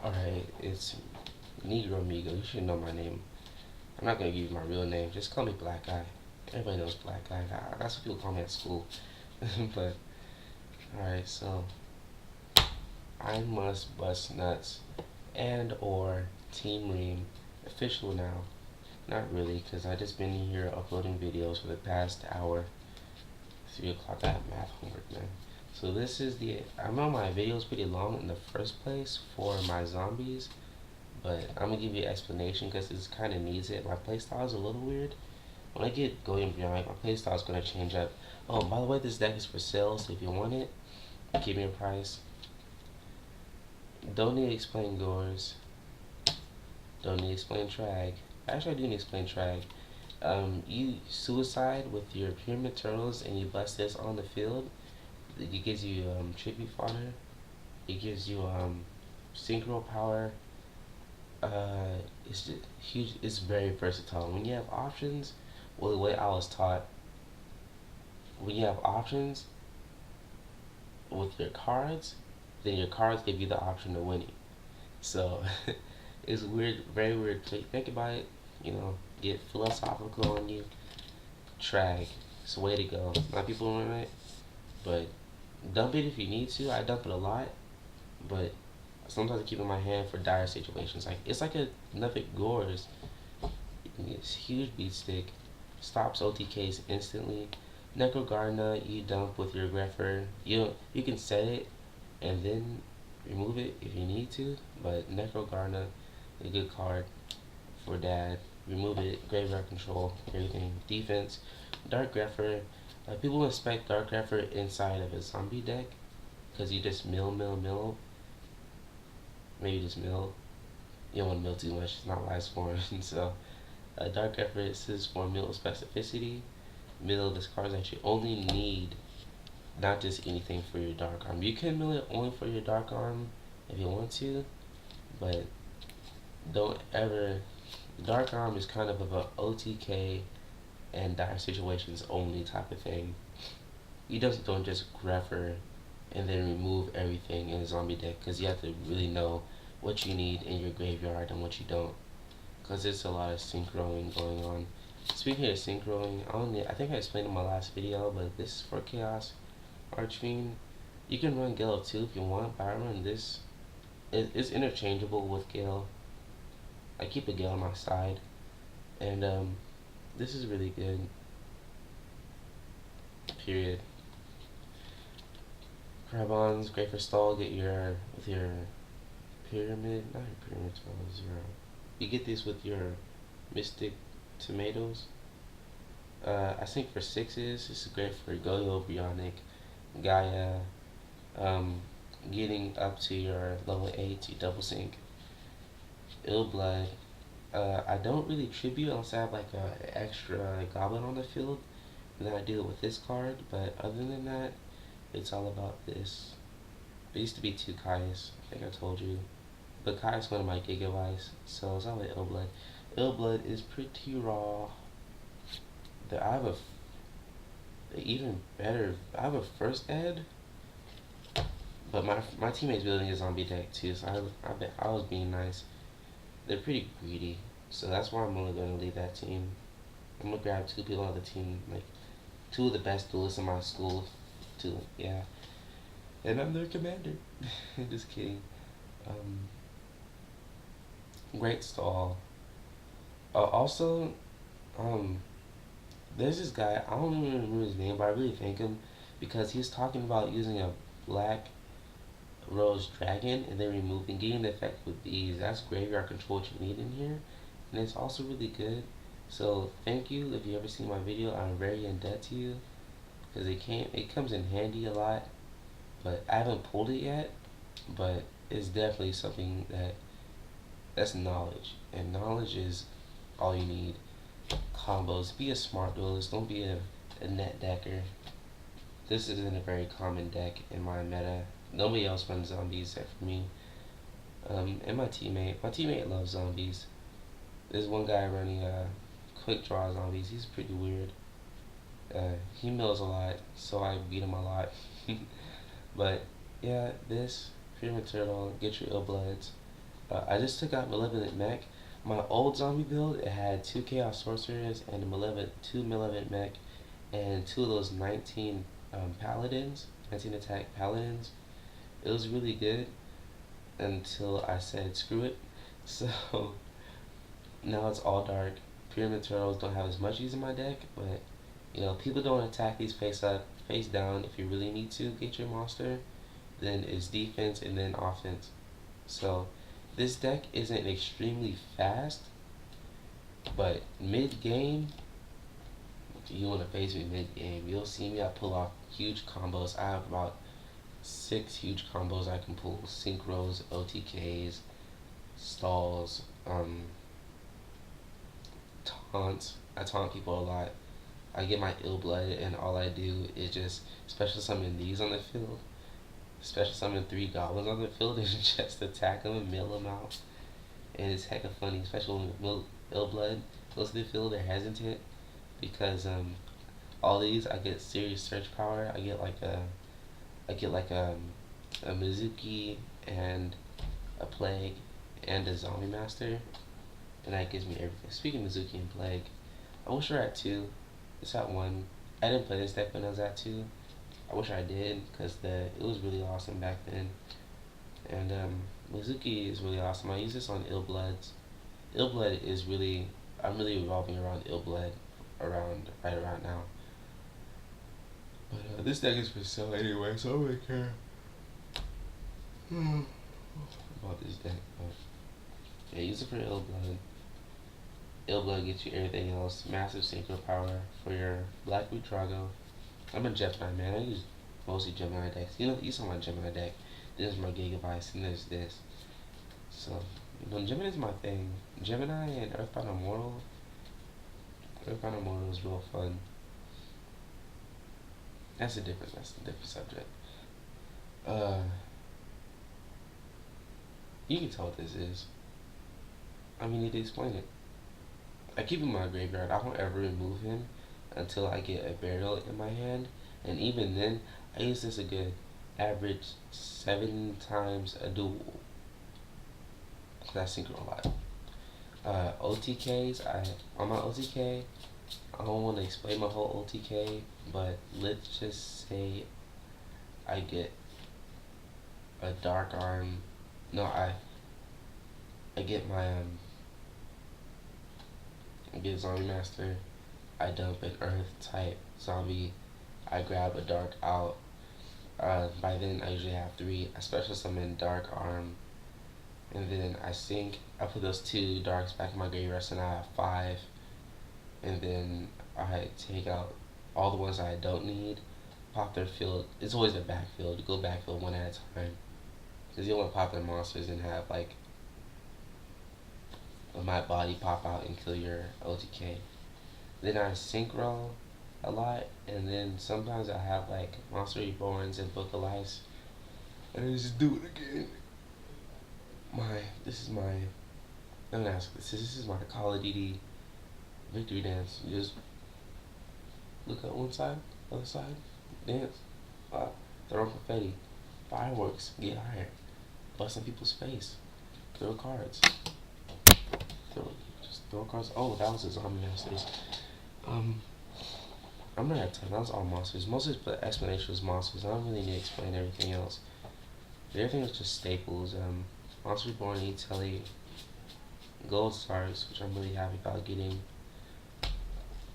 Alright, it's Negro Amigo. You should know my name. I'm not gonna give you my real name. Just call me Black Guy. Everybody knows Black Guy. That's what people call me at school. But alright, so I must bust nuts and or Team Ream official now. Not really, cause I just been here uploading videos for the past hour. 3 o'clock. I have math homework, man. So this is I know my video is pretty long in the first place for my zombies, but I'm gonna give you an explanation because it kind of needs it. My playstyle is a little weird. When I get going beyond, my playstyle is gonna change up. Oh, by the way, this deck is for sale, so if you want it, give me a price. Don't need to explain Gores. Don't need to explain Trag. Actually, I do need to explain Trag. You suicide with your pyramid turtles and you bust this on the field. It gives you tribute fodder. It gives you synchro power. It's just huge. It's very versatile. When you have options, well, the way I was taught, when you have options with your cards, then your cards give you the option of winning. So it's weird, very weird. Think about it. Get philosophical on you. Trag. It's the way to go. A lot of people run it, but dump it if you need to. I dump it a lot, but sometimes I keep it in my hand for dire situations. It's like another Gores. It's huge beat stick. Stops OTKs instantly. Necro Gardener you dump with your Greffer. You can set it and then remove it if you need to, but Necro Gardener is a good card for dad. Remove it, graveyard control, everything. Defense, Dark Greffer. People expect Dark Greffer inside of a zombie deck because you just mill. Maybe just mill. You don't want to mill too much, it's not last form. So, Dark Greffer is for mill specificity. Mill discards that you only need, not just anything for your dark arm. You can mill it only for your dark arm if you want to, but don't ever. Dark arm is kind of a OTK and dire situations only type of thing. You don't just Greffer and then remove everything in a zombie deck, because you have to really know what you need in your graveyard and what you don't, because there's a lot of synchroing going on. Speaking of synchroing, I think I explained in my last video, but this is for Chaos Archfiend. You can run Gale too if you want, but I run this. It's interchangeable with Gale. I keep a Gale on my side, and this is really good. Period. Crabons, great for stall. Get with your pyramid, not your pyramid spells. You get this with your Mystic Tomatoes. I think for 6s, this is great for Goyo, Bionic, Gaia. Getting up to your level 8, you double sync. Ill Blood. I don't really tribute unless I have like an extra goblin on the field, and then I do it with this card. But other than that, it's all about this. It used to be 2 caius, I think I told you, but caius is one of my gigabytes, so it's all with Ill Blood. Ill Blood is pretty raw. I have even better. I have a first ed, but my teammate's building a zombie deck too, so I was being nice. They're pretty greedy, so that's why I'm only going to leave that team. I'm going to grab 2 people on the team, like 2 of the best duelists in my school, too, yeah. And I'm their commander. Just kidding. Great stall. Also, there's this guy, I don't even remember his name, but I really thank him, because he's talking about using a black Rose Dragon and then removing, getting the effect with these. That's graveyard control what you need in here, and it's also really good. So thank you if you ever see my video. I'm very in debt to you, because it comes in handy a lot, but I haven't pulled it yet. But it's definitely something that's knowledge, and knowledge is all you need. Combos. Be a smart duelist. Don't be a net decker. This isn't a very common deck in my meta. Nobody else runs zombies except for me. And my teammate. My teammate loves zombies. There's one guy running quick draw zombies. He's pretty weird. He mills a lot, so I beat him a lot. But yeah, this Pyramid Turtle, get your ill bloods. I just took out Malevolent Mech. My old zombie build, it had 2 Chaos Sorcerers and a two Malevolent Mech and 2 of those 19 Paladins, 19 attack Paladins. It was really good until I said screw it. So now it's all dark. Pyramid Turtles don't have as much use in my deck, but people don't attack these face up, face down. If you really need to get your monster, then it's defense and then offense. So this deck isn't extremely fast, but mid game, if you want to face me mid game, you'll see me. I pull off huge combos. I have about 6 huge combos I can pull: synchros, OTKs, stalls, taunts. I taunt people a lot. I get my ill blood, and all I do is just special summon these on the field. Special summon 3 goblins on the field and just attack them and mill them out. And it's hecka funny, especially when ill blood goes to the field. They're hesitant because all these I get serious search power. I get like a Mizuki and a Plague and a Zombie Master, and that gives me everything. Speaking of Mizuki and Plague, I wish we were at 2. It's at 1. I didn't play this deck when I was at 2. I wish I did, because it was really awesome back then. And Mizuki is really awesome. I use this on Ill Bloods. Ill Blood is really, I'm really revolving around Ill Blood right around now. But this deck is for sale anyway, so I don't really care about this deck. But yeah, use it for Ill Blood. Ill Blood gets you everything else. Massive synchro power for your Black Root Trago. I'm a Gemini, man. I use mostly Gemini decks. You saw my Gemini deck. This is my Gigabytes, and there's this. So, Gemini's my thing. Gemini and Earthbound Immortal. Earthbound Immortal is real fun. That's a different subject. You can tell what this is. I need to explain it. I keep him in my graveyard. I don't ever remove him until I get a burial in my hand, and even then, I use this a good average 7 times a duel. That's synchro a lot. OTKs, on my OTK, I don't want to explain my whole OTK, but let's just say I get a dark arm. No, I get my I get Zombie Master. I dump an Earth type zombie. I grab a dark out. By then I usually have 3. I special summon Dark Arm, and then I sync. I put those 2 darks back in my graveyard, so now I have 5. And then I take out all the ones I don't need, pop their field. It's always a backfield. Go backfield one at a time, because you don't want to pop their monsters and have like my body pop out and kill your OTK. Then I synchro a lot, and then sometimes I have like Monster Reborns and Book of Lives, and I just do it again. This is my Call of Duty victory dance. You just look at one side, other side, dance, throw confetti, fireworks, get higher, bust in people's face, throw cards, throw cards. Oh, that was a Zombie Masters. I'm not at time. That was all monsters. Monsters, but explanation was monsters. I don't really need to explain everything else. Everything was just staples. Monster Reborn, E-Telly, Gold Stars, which I'm really happy about getting.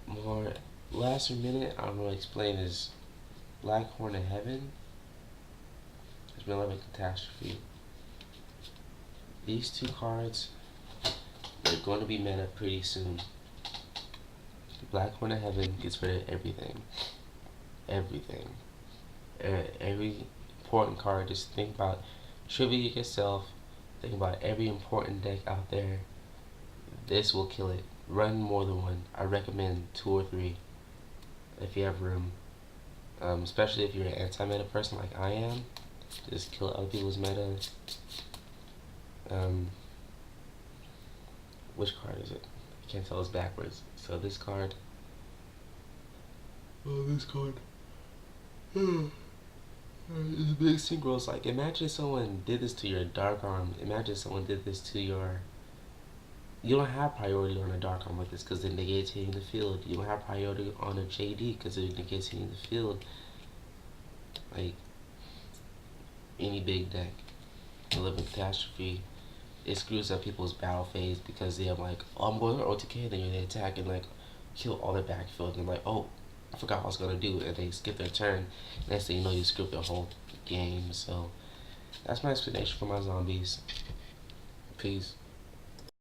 More last minute, I'm going to explain is Black Horn of Heaven. It's been like a catastrophe. These 2 cards, they're going to be meta pretty soon. The Black Horn of Heaven gets rid of everything. Everything. Every important card, just think about trivia yourself. Think about every important deck out there. This will kill it. Run more than 1. I recommend 2 or 3 if you have room. Especially if you're an anti-meta person like I am. Just kill other people's meta. Which card is it? I can't tell, it's backwards. So this card. Oh, this card. It's big synchros. Like, imagine someone did this to your dark arm. Imagine someone did this to your. You don't have priority on a dark arm like this because it negates hitting the field. You don't have priority on a JD because it negates hitting the field. Like, any big deck, a living catastrophe, it screws up people's battle phase because they're like, oh, I'm going to OTK, then they attack and like kill all their backfield and like, oh, I forgot what I was gonna do, and they skip their turn. Next thing you know, you screwed the whole game. So that's my explanation for my zombies. Peace.